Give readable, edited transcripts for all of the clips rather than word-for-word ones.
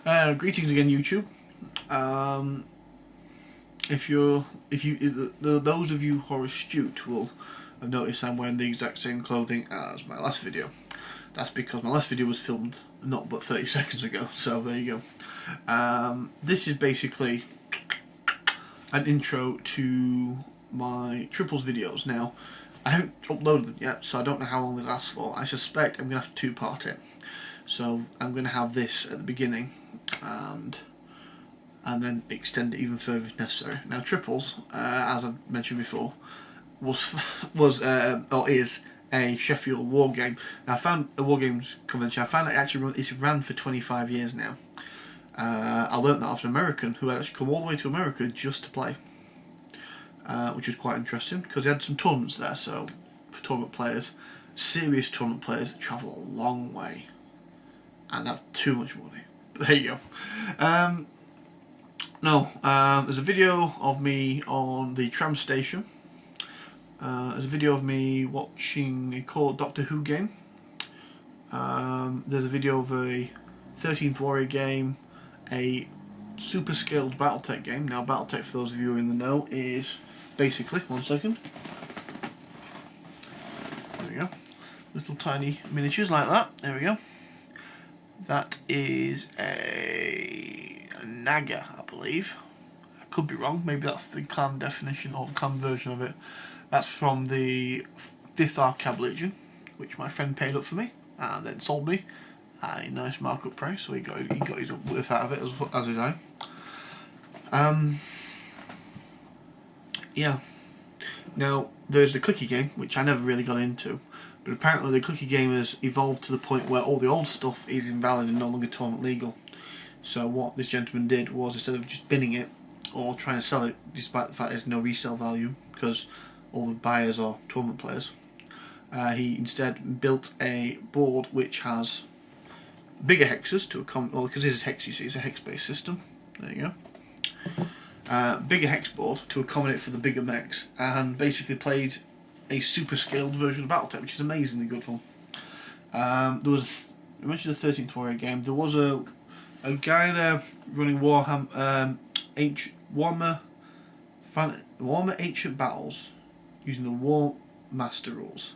Greetings again, YouTube. Those of you who are astute will have noticed I'm wearing the exact same clothing as my last video. That's because my last video was filmed not but 30 seconds ago, so there you go. This is basically an intro to my Tripples videos. Now, I haven't uploaded them yet, so I don't know how long they last for. I suspect I'm going to have to two-part it. So I'm going to have this at the beginning and then extend it even further if necessary. Now, Tripples, as I mentioned before, is a Sheffield war game. Now, I found a war games convention. I found it's ran for 25 years now. I learnt that off an American who had actually come all the way to America just to play, which was quite interesting because they had some tournaments there. So, for tournament players, serious tournament players that travel a long way and have too much money. But there you go. There's a video of me on the tram station. There's a video of me watching a Doctor Who game. There's a video of a 13th Warrior game, a super scaled Battletech game. Now, Battletech, for those of you who are in the know, is basically, one second. There we go. Little tiny miniatures like that. There we go. That is a Naga, I believe. I could be wrong. Maybe that's the clan definition or clan version of it. That's from the 5th Arcab Legion, which my friend paid up for me and then sold me at a nice markup price. So he got his worth out of it, as did I. Yeah. Now, there's the clicky game, which I never really got into. But apparently the clicky game has evolved to the point where all the old stuff is invalid and no longer tournament legal. So what this gentleman did was, instead of just binning it or trying to sell it, despite the fact there's no resale value because all the buyers are tournament players, he instead built a board which has bigger hexes to accommodate, well, because this is hex, you see, it's a hex-based system. There you go. Bigger hex board to accommodate for the bigger mechs, and basically played a super scaled version of Battletech, which is amazingly good fun. I mentioned the 13th Warrior game. There was a guy there running Warhammer Ancient Battles using the War Master rules.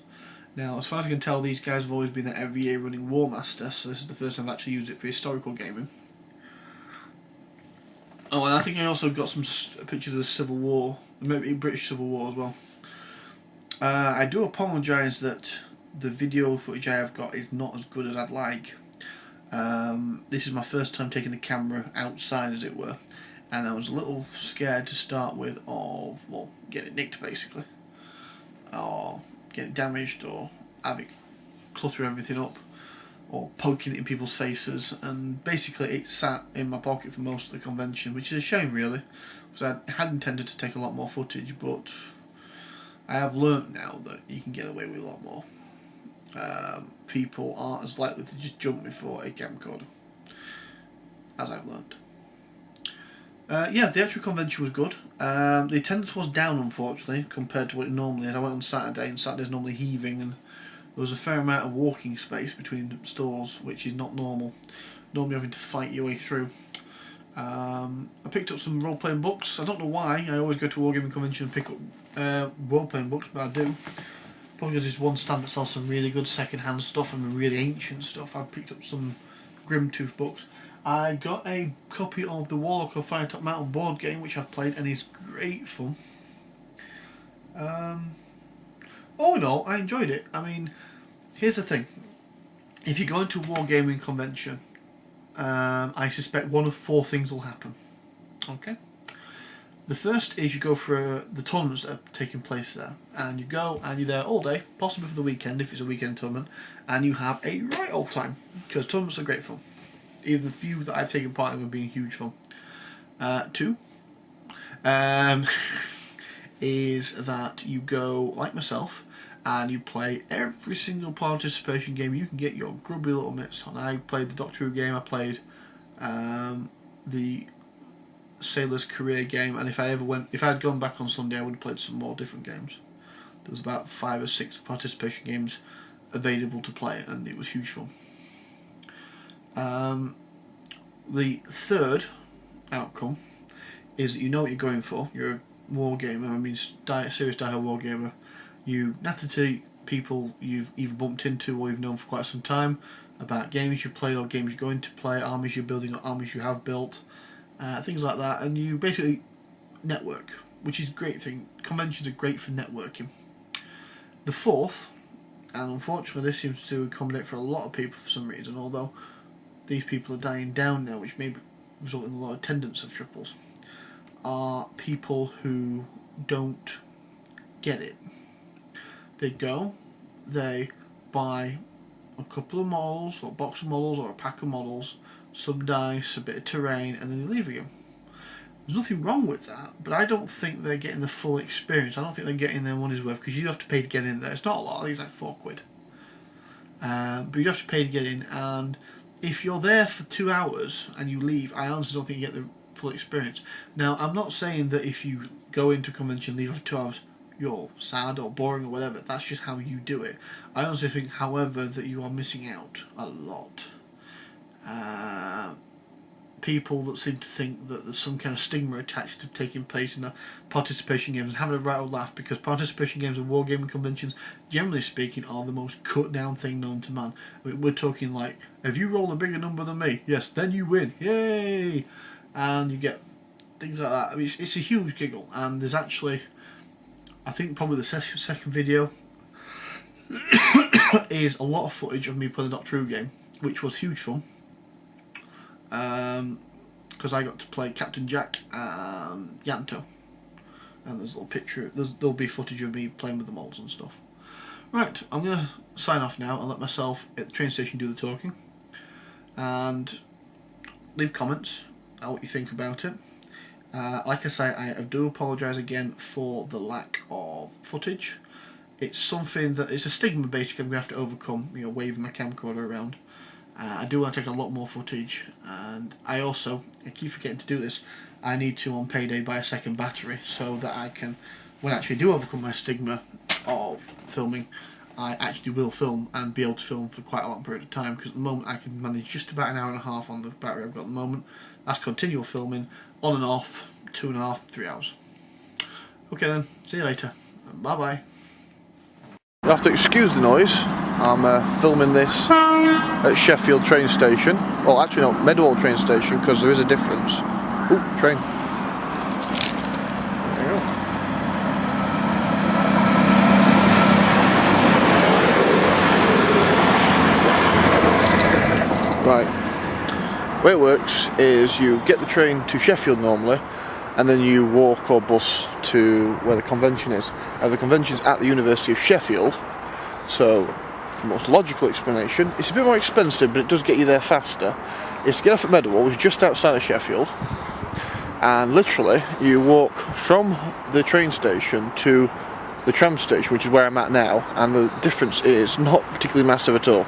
Now, as far as I can tell, these guys have always been there every year running War Master, so this is the first time I've actually used it for historical gaming. Oh, and I think I also got some pictures of the Civil War, maybe British Civil War as well. I do apologise that the video footage I have got is not as good as I'd like. This is my first time taking the camera outside, as it were, and I was a little scared to start with of, well, getting nicked basically, or getting damaged, or having clutter everything up, or poking it in people's faces, and basically it sat in my pocket for most of the convention, which is a shame really, because I had intended to take a lot more footage, but I have learnt now that you can get away with a lot more. People aren't as likely to just jump before a camcorder, as I've learnt. Yeah, the actual convention was good. The attendance was down, unfortunately, compared to what it normally is. I went on Saturday, and Saturday's normally heaving, and there was a fair amount of walking space between stores, which is not normal. Normally having to fight your way through. I picked up some role-playing books. I don't know why. I always go to a wargaming convention and pick up role-playing books, but I do. Probably because there's one stand that sells some really good second-hand stuff and really ancient stuff. I've picked up some Grimtooth books. I got a copy of the Warlock of Firetop Mountain board game, which I've played and is great fun. All in all, I enjoyed it. I mean, here's the thing. If you go into a wargaming convention, I suspect one of 4 things will happen. Okay? The first is you go for the tournaments that are taking place there, and you go and you're there all day, possibly for the weekend if it's a weekend tournament, and you have a right old time, because tournaments are great fun. Even the few that I've taken part in have been huge fun. 2 is that you go, like myself, and you play every single participation game you can get your grubby little mitts on. I played the Doctor Who game, I played the Sailor's Career game, and if I had gone back on Sunday, I would have played some more different games. There was about 5 or 6 participation games available to play, and it was huge fun. The third outcome is that you know what you're going for. You're a war gamer, I mean serious die-hard war gamer. You natter to people you've either bumped into or you've known for quite some time about games you play or games you're going to play, armies you're building or armies you have built, things like that, and you basically network, which is a great thing. Conventions are great for networking. The fourth, and unfortunately this seems to accommodate for a lot of people for some reason, although these people are dying down now, which may result in a lot of attendance of Tripples, are people who don't get it. They go, they buy a couple of models, or a box of models, or a pack of models, some dice, a bit of terrain, and then they leave again. There's nothing wrong with that, but I don't think they're getting the full experience. I don't think they're getting their money's worth, because you have to pay to get in there. It's not a lot, I think it's like £4. But you have to pay to get in, and if you're there for 2 hours and you leave, I honestly don't think you get the full experience. Now, I'm not saying that if you go into a convention and leave after 2 hours, you're sad or boring or whatever. That's just how you do it. I honestly think, however, that you are missing out a lot. People that seem to think that there's some kind of stigma attached to taking place in participation games and having a right old laugh, because participation games and wargaming conventions, generally speaking, are the most cut down thing known to man. I mean, we're talking like, if you roll a bigger number than me, yes, then you win, yay! And you get things like that. I mean, it's a huge giggle, and there's actually, I think probably the second video is a lot of footage of me playing the Doctor Who game, which was huge fun. Because I got to play Captain Jack and Yanto, and there's a little picture. There'll be footage of me playing with the models and stuff. Right, I'm gonna sign off now and let myself at the train station do the talking, and leave comments on what you think about it. Like I say, I do apologise again for the lack of footage. It's something that it's a stigma basically I'm gonna have to overcome. You know, waving my camcorder around. I do want to take a lot more footage, and I keep forgetting to do this, I need to on payday buy a second battery so that I can, when I actually do overcome my stigma of filming, I actually will film and be able to film for quite a long period of time, because at the moment I can manage just about an hour and a half on the battery I've got at the moment. That's continual filming, on and off, 2.5, 3 hours. Okay then, see you later, bye bye. You have to excuse the noise. I'm filming this at Sheffield train station. Well, actually no, Meadowhall train station, because there is a difference. Ooh, train. There you go. Right. The way it works is you get the train to Sheffield normally, and then you walk or bus to where the convention is. The convention's at the University of Sheffield, so the most logical explanation, it's a bit more expensive but it does get you there faster, is to get off at Meadowhall, which is just outside of Sheffield, and literally you walk from the train station to the tram station, which is where I'm at now, and the difference is not particularly massive at all.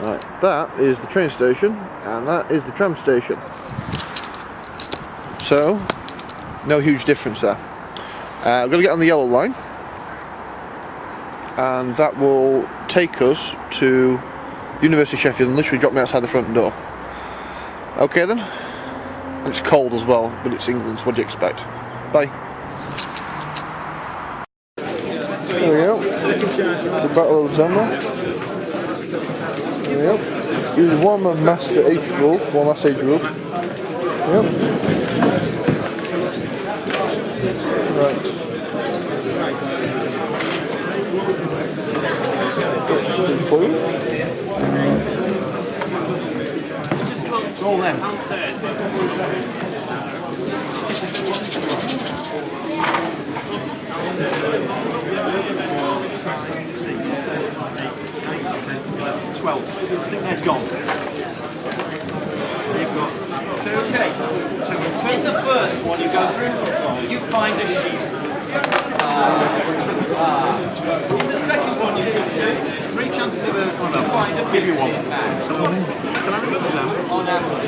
Right, that is the train station and that is the tram station. So, no huge difference there. We're going to get on the yellow line, and that will take us to the University of Sheffield and literally drop me outside the front door. Okay then, and it's cold as well, but it's England, so what do you expect? Bye. There we go, the Battle of Zama. There we go. Use one master age rules, one last age rule. Yep. Right. It's all them. I think they're gone. So you've got two, okay. So in the first one you go through, you find a sheep. In the second one you get 3 chances of find a give you one. Can I remember them? On average.